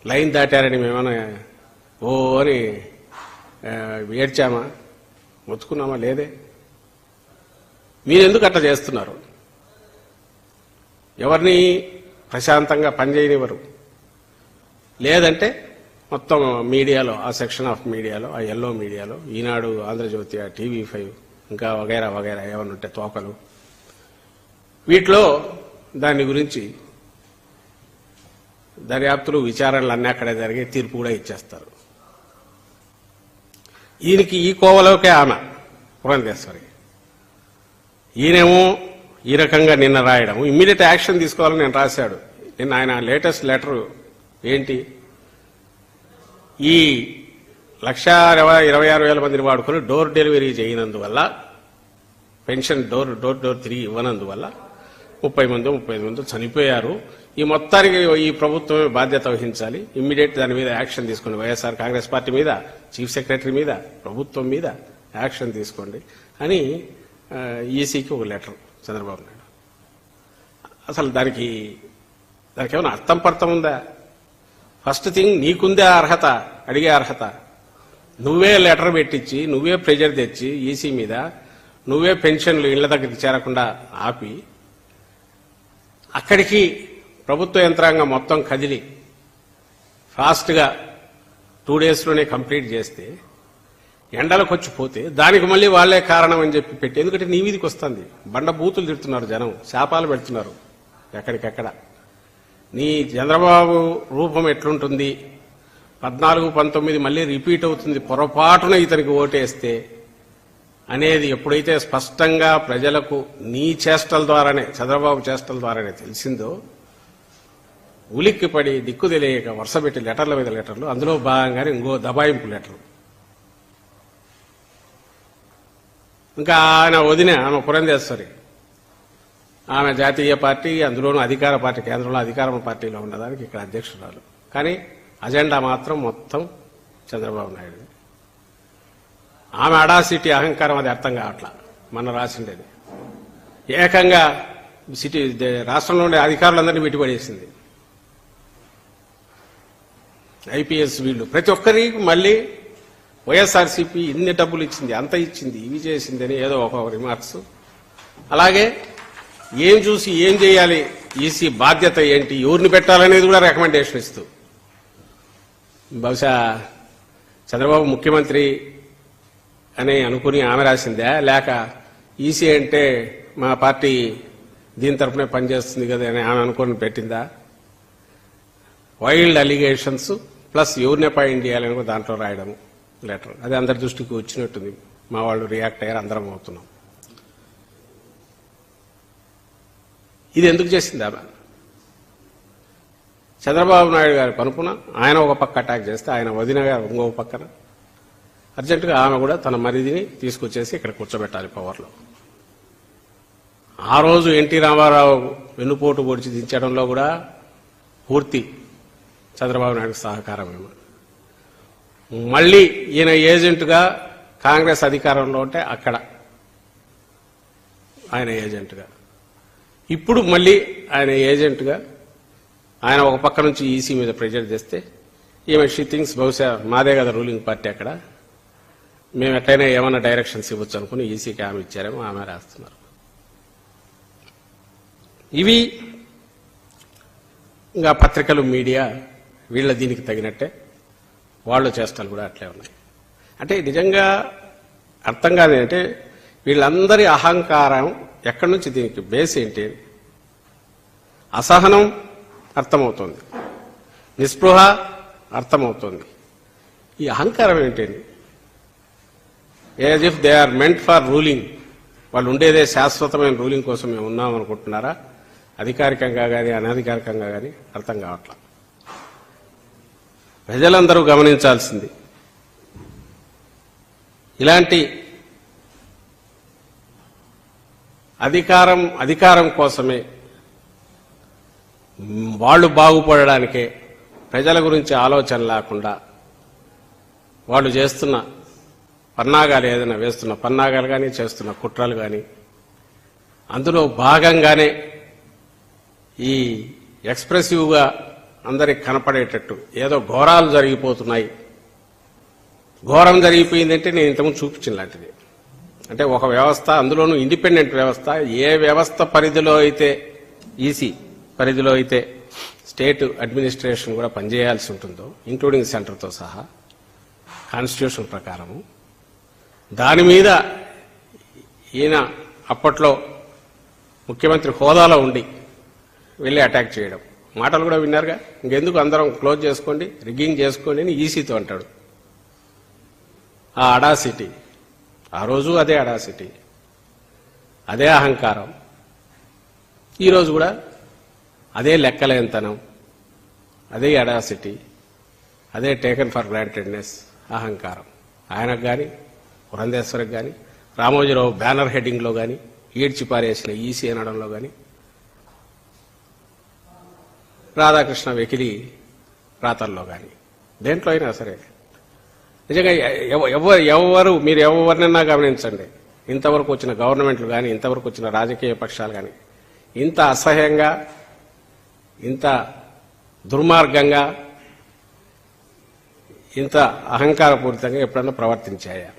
Line దాటారని మేమన్నా ఓ అని ఏడ్చామా, మొత్తుకున్నామా? లేదే. మీరెందుకు అట్లా చేస్తున్నారు? ఎవరిని ప్రశాంతంగా పనిచేయనివ్వరు. లేదంటే మొత్తం మీడియాలో, ఆ సెక్షన్ ఆఫ్ మీడియాలో, ఆ ఎల్లో మీడియాలో, ఈనాడు, ఆంధ్రజ్యోతి, ఆ TV5 ఇంకా వగైరా వగైరా ఏమన్నా ఉంటే తోకలు, వీటిలో దాని గురించి దర్యాప్తులు, విచారణలు అన్నీ అక్కడే జరిగే తీర్పు కూడా ఇచ్చేస్తారు. ఈయనకి ఈ కోవలోకే ఆమె పురంధేశ్వరి. ఈయనేమో ఈ రకంగా నిన్న రాయడం, ఇమ్మీడియట్ యాక్షన్ తీసుకోవాలని నేను రాశాడు. నిన్న ఆయన లేటెస్ట్ లెటర్ ఏంటి? ఈ 1,26,000 మందిని వాడుకొని డోర్ డెలివరీ చేయనందువల్ల, పెన్షన్ డోర్ తిరిగి ఇవ్వనందువల్ల 35 మంది చనిపోయారు. ఈ మొత్తానికి ఈ ప్రభుత్వమే బాధ్యత వహించాలి. ఇమ్మీడియట్ దాని మీద యాక్షన్ తీసుకోండి. వైఎస్ఆర్ కాంగ్రెస్ పార్టీ మీద, చీఫ్ సెక్రటరీ మీద, ప్రభుత్వం మీద యాక్షన్ తీసుకోండి అని ఈసీకి ఒక లెటర్ చంద్రబాబు నాయుడు. అసలు దానికి ఏమైనా అర్థం పర్థం ఉందా? ఫస్ట్ థింగ్, నీకుందే అర్హత, అడిగే అర్హత. నువ్వే లెటర్ పెట్టించి, నువ్వే ప్రెజర్ తెచ్చి ఈసీ మీద, నువ్వే పెన్షన్లు ఇళ్ల దగ్గరికి చేరకుండా ఆపి, అక్కడికి ప్రభుత్వ యంత్రాంగం మొత్తం కదిలి ఫాస్ట్గా 2 డేస్లోనే కంప్లీట్ చేస్తే, ఎండలకు వచ్చిపోతే దానికి మళ్ళీ వాళ్లే కారణం అని చెప్పి పెట్టి, ఎందుకంటే నీ మీదికి వస్తుంది. బండ బూతులు తిడుతున్నారు జనం, శాపాలు పెడుతున్నారు ఎక్కడికెక్కడ. నీ చంద్రబాబు రూపం ఎట్లుంటుంది, 14, 19 మళ్ళీ రిపీట్ అవుతుంది పొరపాటున ఇతనికి ఓటేస్తే అనేది ఎప్పుడైతే స్పష్టంగా ప్రజలకు నీ చేష్టల ద్వారానే, చంద్రబాబు చేష్టల ద్వారానే తెలిసిందో, ఉలిక్కిపడి దిక్కు తెలియక వరుసపెట్టి లెటర్ల మీద లెటర్లు, అందులో భాగంగానే ఇంకో దబాయింపు లెటర్లు. ఇంకా ఆయన వదిన, ఆమె పురంధేశ్వరి, ఆమె జాతీయ పార్టీ, అందులోనూ అధికార పార్టీ, కేంద్రంలో అధికార పార్టీలో ఉన్నదానికి ఇక్కడ అధ్యక్షురాలు. కానీ అజెండా మాత్రం మొత్తం చంద్రబాబు నాయుడు. ఆమె అడాసిటీ, అహంకారం అది అర్థం కావట్లా. మన రాసిండేది ఏకంగా రాష్ట్రంలో ఉండే అధికారులందరినీ పెట్టుబడేసింది. ఐపీఎస్ వీళ్ళు ప్రతి ఒక్కరికి మళ్ళీ వైఎస్ఆర్సీపీ ఇన్ని డబ్బులు ఇచ్చింది, అంత ఇచ్చింది, ఇవి చేసింది అని ఏదో ఒక రిమార్క్స్. అలాగే ఏం చూసి ఏం చేయాలి, ఈసీ బాధ్యత ఏంటి, ఎవరిని పెట్టాలనేది కూడా రికమెండేషన్ ఇస్తూ, బహుశా చంద్రబాబు ముఖ్యమంత్రి అని అనుకుని ఆమె రాసిందా, లేక ఈసీ అంటే మా పార్టీ దీని తరఫునే పనిచేస్తుంది కదా అని ఆమె అనుకుని పెట్టిందా? వైల్డ్ అలిగేషన్స్ ప్లస్ ఎవరిని అపాయింట్ చేయాలని దాంట్లో రాయడం లెటర్. అది అందరి దృష్టికి వచ్చినట్టుంది. మా వాళ్ళు రియాక్ట్ అయ్యారు, అందరం అవుతున్నాం. ఇది ఎందుకు చేసింది ఆమె? చంద్రబాబు నాయుడు గారి పనుపున ఆయన ఒక పక్క అటాక్ చేస్తే, ఆయన వదిన గారు ఇంకొక పక్కన అర్జెంటుగా ఆమె కూడా తన మరిదిని తీసుకొచ్చేసి ఇక్కడ కూర్చోబెట్టాలి పవర్లో. ఆ రోజు ఎన్టీ రామారావు వెన్నుపోటు పొడిచి దించడంలో కూడా పూర్తి చంద్రబాబు నాయుడు సహకారమేమో. మళ్లీ ఈయన ఏజెంటుగా కాంగ్రెస్ అధికారంలో ఉంటే అక్కడ ఆయన ఏజెంటుగా, ఇప్పుడు మళ్లీ ఆయన ఏజెంటుగా ఆయన ఒక పక్క నుంచి ఈసీ మీద ప్రెజర్ చేస్తే, ఈమె షీ థింగ్స్ బహుశా మాదే కదా రూలింగ్ పార్టీ, అక్కడ మేము ఎట్లయినా ఏమన్నా డైరెక్షన్స్ ఇవ్వచ్చు అనుకుని ఈసీకి ఆమె ఇచ్చారేమో, ఆమె రాస్తున్నారు. ఇవి ఇంకా పత్రికలు, మీడియా వీళ్ళ దీనికి తగినట్టే వాళ్ళు చేష్టాలు కూడా అట్లే ఉన్నాయి. అంటే నిజంగా అర్థం కాదేంటే వీళ్ళందరి అహంకారం ఎక్కడి నుంచి, దీనికి బేస్ ఏంటి? అసహనం అర్థమవుతోంది, నిస్పృహ అర్థమవుతోంది. ఈ అహంకారం ఏంటండి? As if they are meant for ruling. వాళ్ళు ఉండేదే శాశ్వతమైన రూలింగ్ కోసం మేము ఉన్నాం అనుకుంటున్నారా? అధికారికంగా కానీ అనధికారికంగా కానీ అర్థం కావట్లా. ప్రజలందరూ గమనించాల్సింది, ఇలాంటి అధికారం కోసమే, వాళ్ళు బాగుపడడానికే, ప్రజల గురించి ఆలోచన లేకుండా వాళ్ళు చేస్తున్న పన్నాగాలు, ఏదైనా వేస్తున్న పన్నాగాలు కానీ, చేస్తున్న కుట్రలు కానీ, అందులో భాగంగానే ఈ ఎక్స్ప్రెసివ్గా అందరికి కనపడేటట్టు ఏదో ఘోరాలు జరిగిపోతున్నాయి, ఘోరం జరిగిపోయిందంటే నేను ఇంతకుముందు చూపించిన లాంటిది. అంటే ఒక వ్యవస్థ, అందులోనూ ఇండిపెండెంట్ వ్యవస్థ, ఏ వ్యవస్థ పరిధిలో అయితే ఈసీ పరిధిలో అయితే స్టేట్ అడ్మినిస్ట్రేషన్ కూడా పనిచేయాల్సి ఉంటుందో, ఇంక్లూడింగ్ సెంటర్తో సహా కాన్స్టిట్యూషన్ ప్రకారము, దాని మీద ఈయన అప్పట్లో ముఖ్యమంత్రి హోదాలో ఉండి వెళ్ళి అటాక్ చేయడం, మాటలు కూడా విన్నారుగా. ఇంకెందుకు అందరం క్లోజ్ చేసుకోండి, రిగ్గింగ్ చేసుకోండి అని ఈసీతో అంటాడు. ఆ అడాసిటీ, ఆ రోజు అదే అడాసిటీ, అదే అహంకారం, ఈరోజు కూడా అదే లెక్కలేనితనం, అదే అడాసిటీ, అదే టేకన్ ఫర్ గ్రాంటెడ్నెస్, అహంకారం. ఆయనకు కానీ, పురంధేశ్వరికి కానీ, రామోజీరావు బ్యానర్ హెడ్డింగ్లో కానీ, ఈడ్చిపారేసిన ఈసీ అనడంలో కానీ, రాధాకృష్ణ వెకిలి రాతల్లో కానీ, దేంట్లో అయినా సరే నిజంగా ఎవరు మీరు ఎవరినైనా గమనించండి, ఇంతవరకు వచ్చిన గవర్నమెంట్లు కానీ, ఇంతవరకు వచ్చిన రాజకీయ పక్షాలు కానీ ఇంత అసహ్యంగా, ఇంత దుర్మార్గంగా, ఇంత అహంకారపూరితంగా ఎప్పుడన్నా ప్రవర్తించాయా?